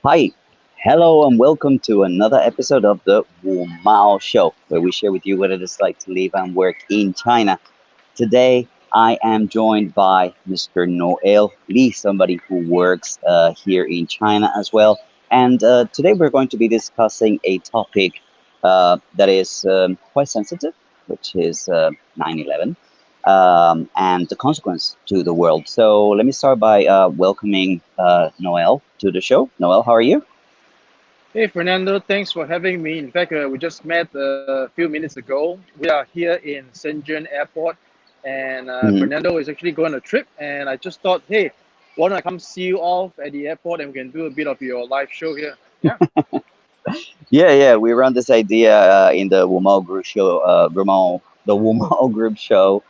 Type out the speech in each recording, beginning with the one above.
Hi, hello, and welcome to another episode of the WuMao Show, where we share with you what it is like to live and work in China. Today, I am joined by Mr. Noel Lee, somebody who works here in China as well. And today, we're going to be discussing a topic that is quite sensitive, which is 9/11 and the consequence to the world. So, let me start by welcoming Noel to the show. Noel, how are you? Hey Fernando, thanks for having me. In fact, we just met a few minutes ago. We are here in Shenzhen Airport, and Mhm. Fernando is actually going on a trip. And I just thought, hey, why don't I come see you off at the airport and we can do a bit of your live show here? Yeah, Yeah. We run this idea in the WuMao group show, the WuMao group show,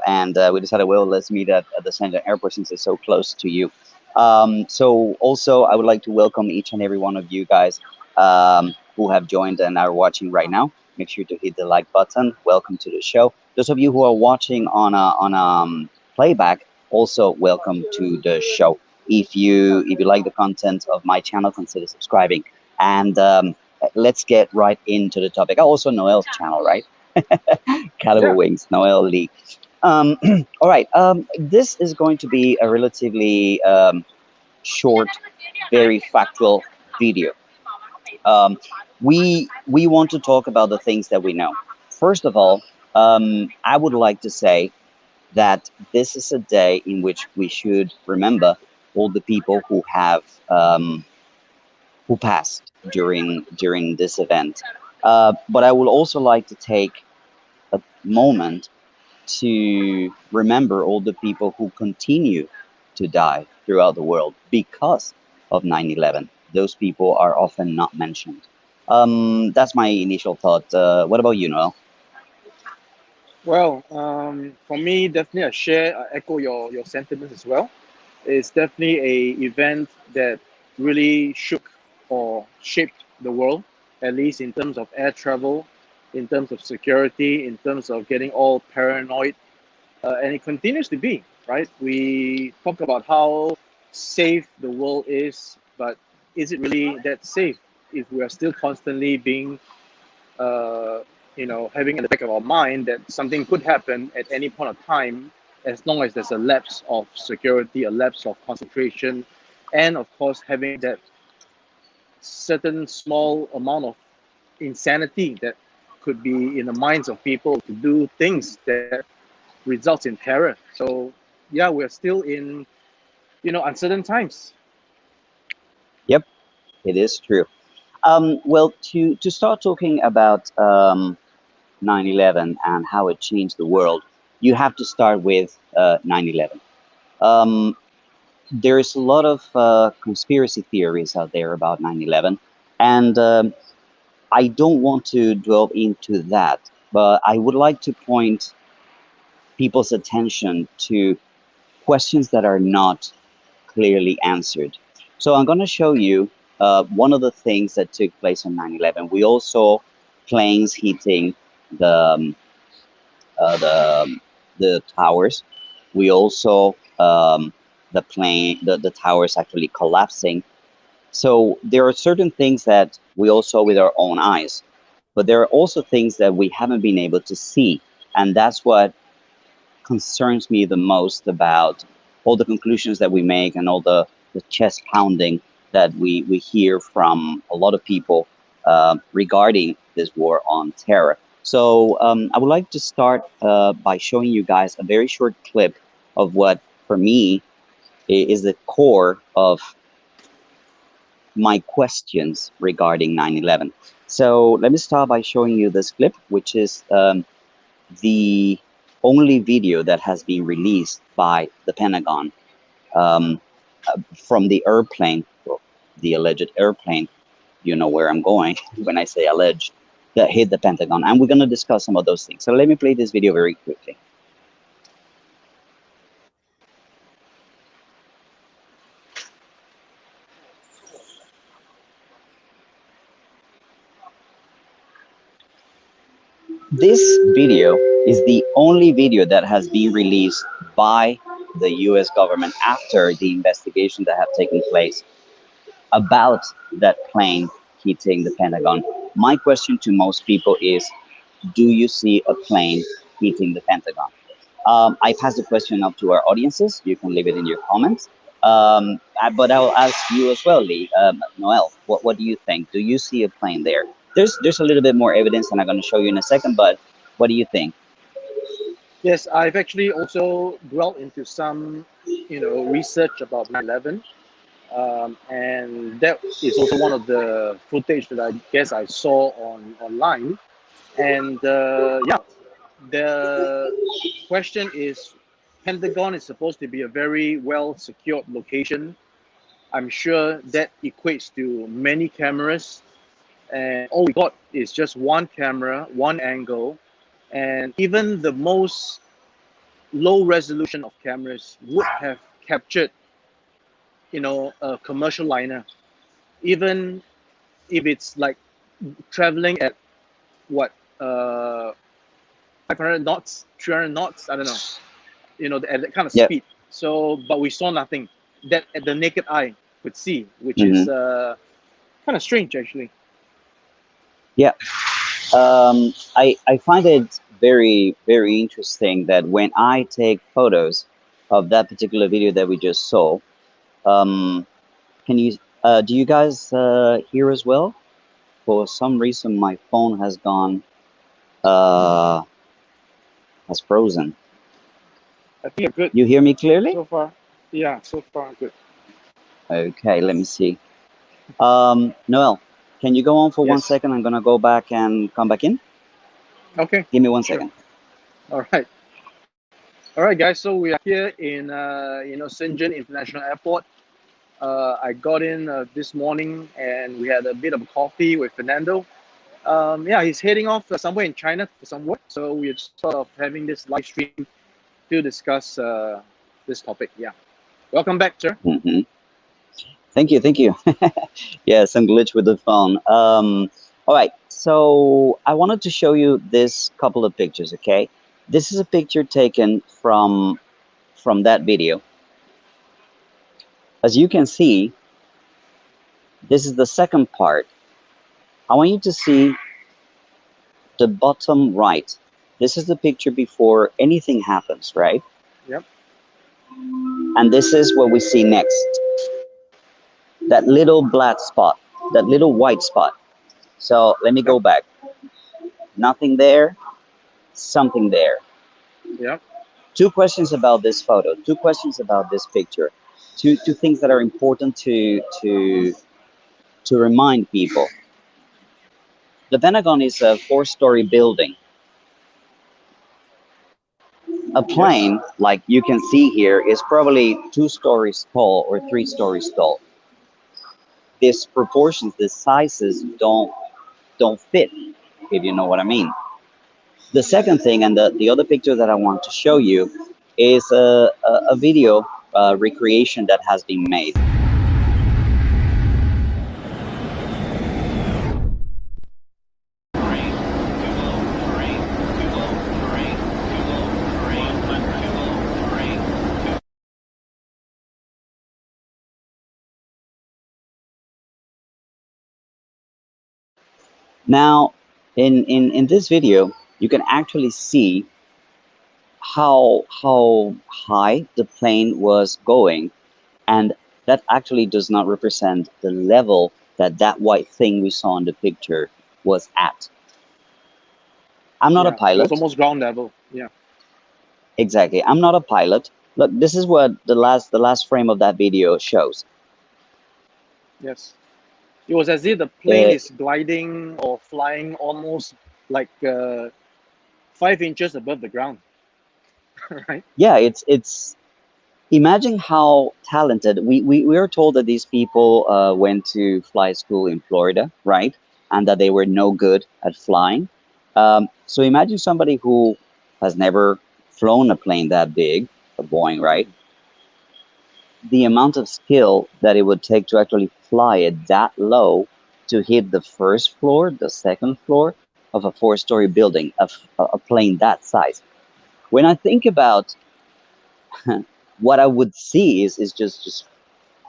and we decided, well, let's meet at the Shenzhen Airport since it's so close to you. So also, I would like to welcome each and every one of you guys who have joined and are watching right now. Make sure to hit the like button. Welcome to the show. Those of you who are watching on playback, also welcome to the show. If you like the content of my channel, consider subscribing. And let's get right into the topic. Also, Noel's channel, right? Caliber yeah, Wings, Noel Lee. All right. This is going to be a relatively short, very factual video. Um, we want to talk about the things that we know. First of all, I would like to say that this is a day in which we should remember all the people who passed during this event. But I would also like to take a moment to remember all the people who continue to die throughout the world because of 9/11. Those people are often not mentioned. That's my initial thought. What about you, Noel? well, for me, definitely I echo your sentiments as well. It's definitely a event that really shook or shaped the world, at least in terms of air travel, in terms of security, in terms of getting all paranoid, and it continues to be, right? We talk about how safe the world is, but is it really that safe if we are still constantly being, uh, having in the back of our mind that something could happen at any point of time, as long as there's a lapse of security, a lapse of concentration, and of course having that certain small amount of insanity that could be in the minds of people to do things that results in terror. So yeah, we're still in uncertain times. Yep, it is true. Well, to start talking about 9/11 and how it changed the world, you have to start with 9/11. Um, there's a lot of conspiracy theories out there about 9/11, and I don't want to dwell into that, but I would like to point people's attention to questions that are not clearly answered. So I'm going to show you one of the things that took place on 9/11. We all saw planes hitting the the towers. We also the towers actually collapsing. So there are certain things that we all saw with our own eyes, but there are also things that we haven't been able to see, and that's what concerns me the most about all the conclusions that we make and all the chest pounding that we hear from a lot of people regarding this war on terror. So I would like to start by showing you guys a very short clip of what, for me, is the core of my questions regarding 9/11. So let me start by showing you this clip, which is the only video that has been released by the Pentagon um, from the airplane, well, the alleged airplane. You know where I'm going when I say alleged, that hit the Pentagon. And we're going to discuss some of those things. So let me play this video very quickly. This video is the only video that has been released by the US government after the investigation that have taken place. about that plane hitting the Pentagon. My question to most people is, do you see a plane hitting the Pentagon? I pass the question up to our audiences. You can leave it in your comments. But I will ask you as well, Lee, Noel, what do you think? Do you see a plane there? There's a little bit more evidence, and I'm going to show you in a second. But what do you think? Yes, I've actually also dwelt into some, research about 9/11, and that is also one of the footage that I guess I saw online. And yeah, the question is, Pentagon is supposed to be a very well secured location. I'm sure that equates to many cameras, and all we got is just one camera, one angle, and even the most low resolution of cameras would have captured, a commercial liner, even if it's like traveling at what, 500 knots, 300 knots, I don't know, at that kind of Yeah. speed. So, but we saw nothing that at the naked eye could see, which is Mm-hmm. kind of strange actually. Yeah. I find it very, very interesting that when I take photos of that particular video that we just saw, um, can you do you guys hear as well? For some reason, my phone uh, has frozen. I think you're good You hear me clearly? so far. Yeah, so far good. Okay, let me see. Noel, can you go on for one Yes. second? I'm gonna go back and come back in. Okay. Give me one Sure. second. All right. All right, guys. So we are here in Shenzhen International Airport. I got in this morning and we had a bit of coffee with Fernando. Yeah, he's heading off somewhere in China for some work. So we're sort of having this live stream to discuss this topic. Yeah. Welcome back, sir. Hmm. Thank you, thank you. Yeah, some glitch with the phone. All right, so I wanted to show you this couple of pictures. Okay, this is a picture taken from that video. As you can see, this is the second part. I want you to see the bottom right. This is the picture before anything happens, right? Yep. And this is what we see next. That little black spot, that little white spot. So let me Yep. go back. Nothing there, something there. Yep. Two questions about this photo, two questions about this picture, two things that are important to remind people. The Pentagon is a four-story building. A Yes. plane, like you can see here, is probably 2 stories tall or 3 stories tall. These proportions, the sizes don't fit, if you know what I mean. The second thing, and the other picture that I want to show you, is a video recreation that has been made. Now, in this video, you can actually see how high the plane was going, and that actually does not represent the level that that white thing we saw in the picture was at. I'm not a Yeah. It was pilot. almost ground level. Yeah. Exactly. I'm not a pilot. Look, this is what the last frame of that video shows. Yes. It was as if the plane Uh, is gliding or flying almost like 5 inches above the ground, right? yeah, it's imagine how talented we are told that these people went to fly school in Florida, right? And that they were no good at flying. So imagine somebody who has never flown a plane that big, a Boeing, right? The amount of skill that it would take to actually fly it that low to hit the first floor, the second floor of a four-story building, a plane that size. When I think about what I would see is just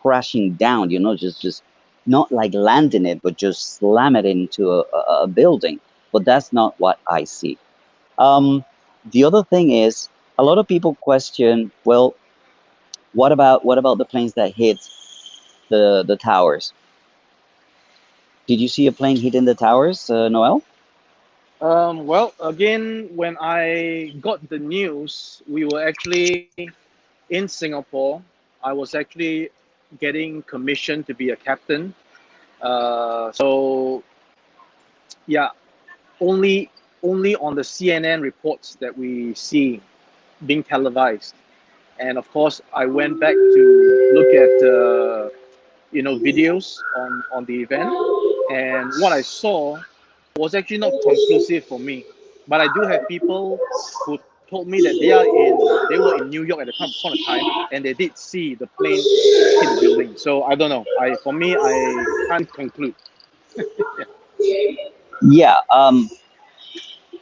crashing down, just not like land in it, but just slam it into a building. But that's not what I see. Um, the other thing is, a lot of people question, well, what about the planes that hit the towers? Did you see a plane hitting the towers, Noel? Well, again, when I got the news, we were actually in Singapore. I was actually getting commissioned to be a captain. So yeah, only only on the CNN reports that we see being televised. And of course, I went back to look at videos on the event, and what I saw was actually not conclusive for me. But I do have people who told me that they were in New York at the point of time, and they did see the plane hit the building. So I don't know. For me, I can't conclude. Yeah. Yeah,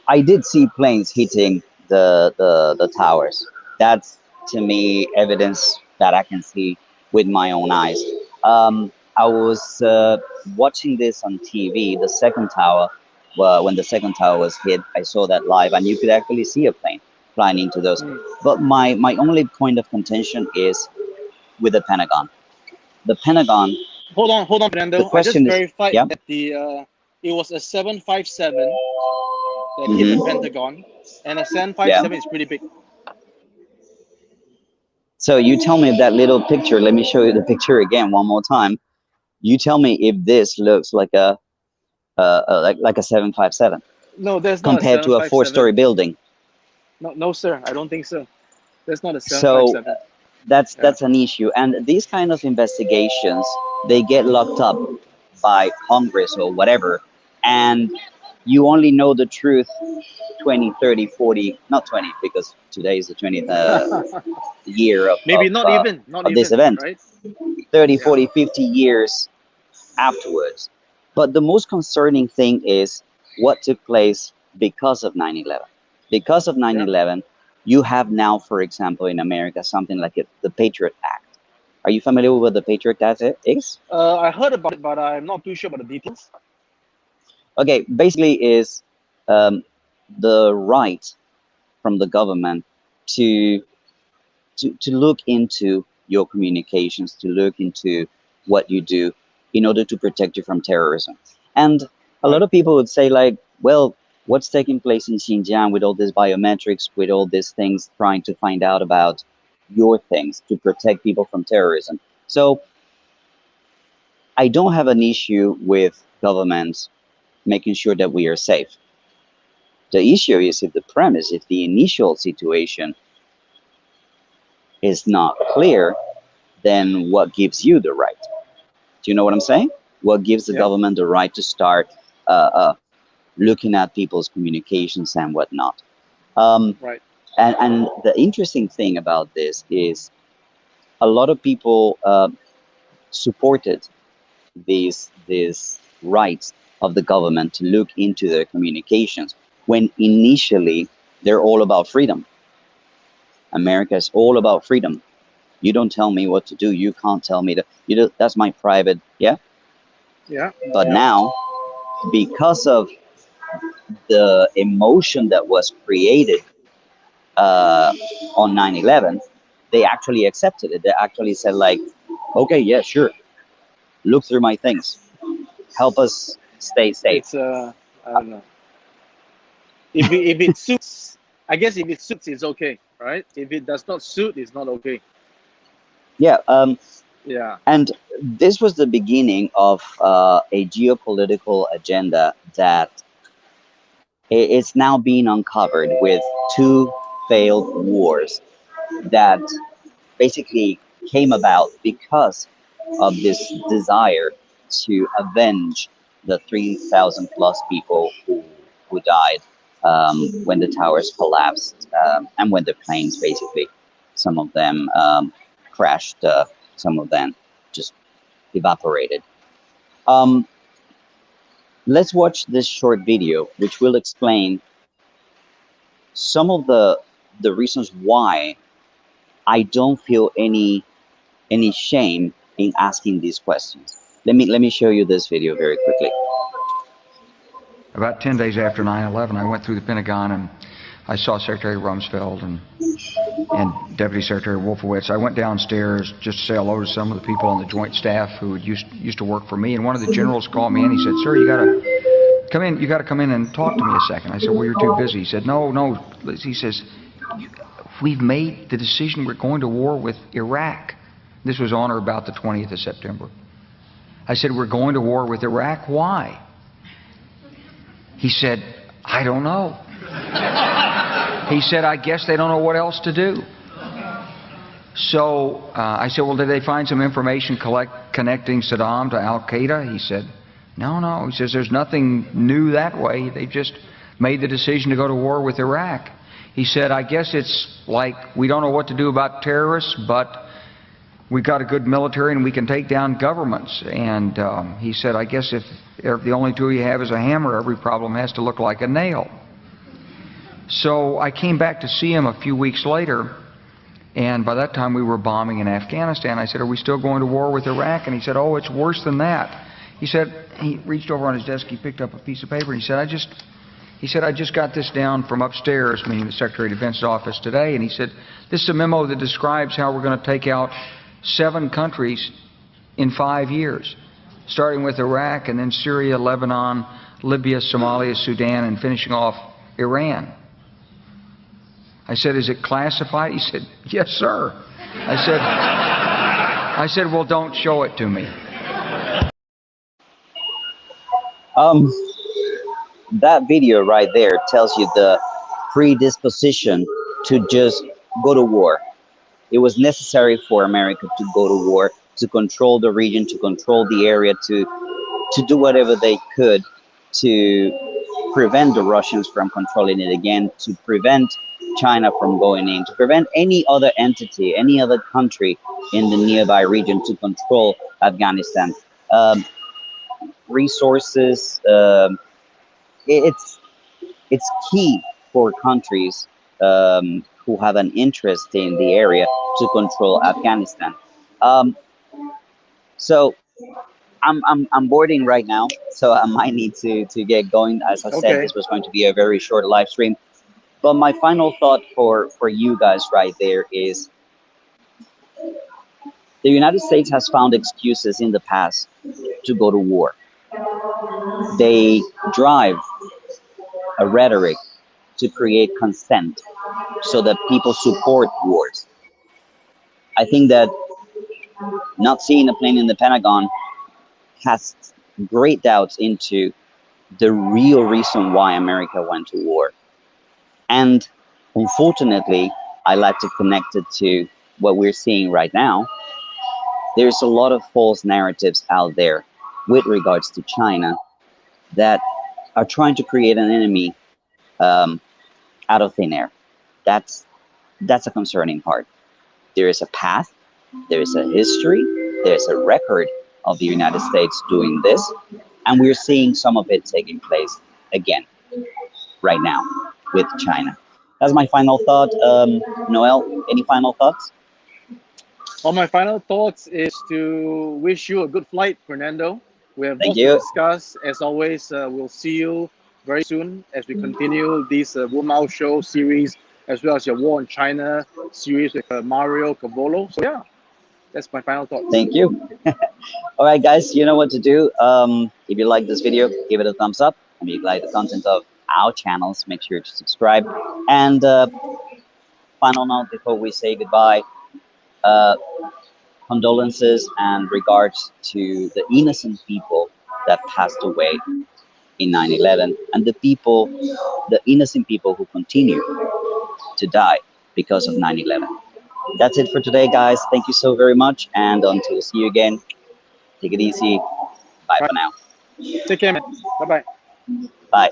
I did see planes hitting the towers. That's to me evidence that I can see with my own eyes. I was watching this on TV, the second tower. Well, when the second tower was hit, I saw that live, and you could actually see a plane flying into those. Mm. But my only point of contention is with the Pentagon. The Pentagon. Hold on, The Fernando. I just question is, verified yeah. that the it was a 757 that hit the Hmm. Pentagon, and a Yeah. 757 is pretty big. So you tell me that little picture. Let me show you the picture again one more time. You tell me if this looks like like a 757 No, there's not a compared to a 4-story 757. building. No, no, sir. I don't think so. That's not a So 757. Yeah. that's an issue, and these kind of investigations, they get locked up by Congress or whatever, and you only know the truth 20, 30, 40, not 20, because today is the 20th year Maybe not of this even, event. right? 30, Yeah. 40, 50 years afterwards. But the most concerning thing is what took place because of 9/11. Because of Yeah. 9/11, you have now, for example, in America, something like the Patriot Act. Are you familiar with what the Patriot Act is? I heard about it, but I'm not too sure about the details. Okay, basically is um, the right from the government to, to look into your communications, to look into what you do in order to protect you from terrorism. And a lot Right. of people would say, like, well, what's taking place in Xinjiang with all these biometrics, with all these things trying to find out about your things to protect people from terrorism? So I don't have an issue with governments making sure that we are safe. The issue is if the premise, if the initial situation is not clear, then what gives you the right? Do you know what I'm saying? What gives the Yeah. government the right to start uh, uh, looking at people's communications and whatnot? Um, Right. and the interesting thing about this is a lot of people supported these rights of the government to look into their communications when initially they're all about freedom. America is all about freedom. You don't tell me what to do. You can't tell me to. You know, that's my private. Yeah. Yeah. But Yeah. now, because of the emotion that was created uh, on 9/11, they actually accepted it. They actually said, like, okay, yeah, sure, look through my things, help us stay safe. It's I don't know. If it suits, I guess if it suits, it's okay, right? If it does not suit, it's not okay. Yeah, Yeah. and this was the beginning of a geopolitical agenda that it's now being uncovered with two failed wars that basically came about because of this desire to avenge the 3,000 plus people who died when the towers collapsed and when the planes basically, some of them crashed, some of them just evaporated. Um, let's watch this short video, which will explain some of the reasons why I don't feel any shame in asking these questions. Let me show you this video very quickly. About 10 days after 9/11, I went through the Pentagon and I saw Secretary Rumsfeld and Deputy Secretary Wolfowitz. I went downstairs just to say hello to some of the people on the Joint Staff who used to work for me, and one of the generals called me in. He said, "Sir, you gotta come in. You gotta come in and talk to me a second." I said, "Well, you're too busy." He said, "No, no." He says, "We've made the decision. We're going to war with Iraq." This was on or about the 20th of September. I said, "We're going to war with Iraq. Why?" He said, "I don't know." He said, "I guess they don't know what else to do." So I said, "Well, did they find some information connecting Saddam to Al-Qaeda?" He said, "No, no." He says, "There's nothing new that way. They just made the decision to go to war with Iraq." He said, "I guess it's like we don't know what to do about terrorists, but we've got a good military and we can take down governments." And he said, "I guess if the only tool you have is a hammer, every problem has to look like a nail." So I came back to see him a few weeks later, and by that time we were bombing in Afghanistan. I said, "Are we still going to war with Iraq?" And he said, "Oh, it's worse than that." He said, he reached over on his desk, he picked up a piece of paper, and he said, I just got this down from upstairs," meaning the Secretary of Defense's office today, and he said, "This is a memo that describes how we're going to take out 7 countries in 5 years, starting with Iraq and then Syria, Lebanon, Libya, Somalia, Sudan, and finishing off Iran." I said, "Is it classified?" He said, "Yes, sir." I said, "Well, don't show it to me." That video right there tells you the predisposition to just go to war. It was necessary for America to go to war, to control the region, to control the area, to do whatever they could to prevent the Russians from controlling it again, to prevent China from going in, to prevent any other entity, any other country in the nearby region to control Afghanistan. Resources, it's key for countries who have an interest in the area to control Afghanistan. So I'm boarding right now, so I might need to get going. As I said, this was going to be a very short live stream. But my final thought for you guys right there is the United States has found excuses in the past to go to war. They drive a rhetoric to create consent so that people support wars. I think that not seeing a plane in the Pentagon has great doubts into the real reason why America went to war. And unfortunately, I like to connect it to what we're seeing right now. There's a lot of false narratives out there with regards to China that are trying to create an enemy out of thin air. That's a concerning part. There is a path, there is a history, there's a record of the United States doing this, and we're seeing some of it taking place again right now with China. That's my final thought. Noel, any final thoughts? Well, my final thoughts is to wish you a good flight, Fernando. We have Thank lots you. to discuss. As always, we'll see you very soon as we continue this WuMao Show series, as well as your War on China series with Mario Cavolo. So yeah, that's my final thoughts. Thank you. All right, guys, you know what to do. If you like this video, give it a thumbs up. And if you like the content of our channels, make sure to subscribe. And final note before we say goodbye, condolences and regards to the innocent people that passed away in 9/11 and the innocent people who continue to die because of 9/11. That's it for today, guys. Thank you so very much. And until see you again, take it easy. Bye for now. Take care, man. Bye-bye. Bye.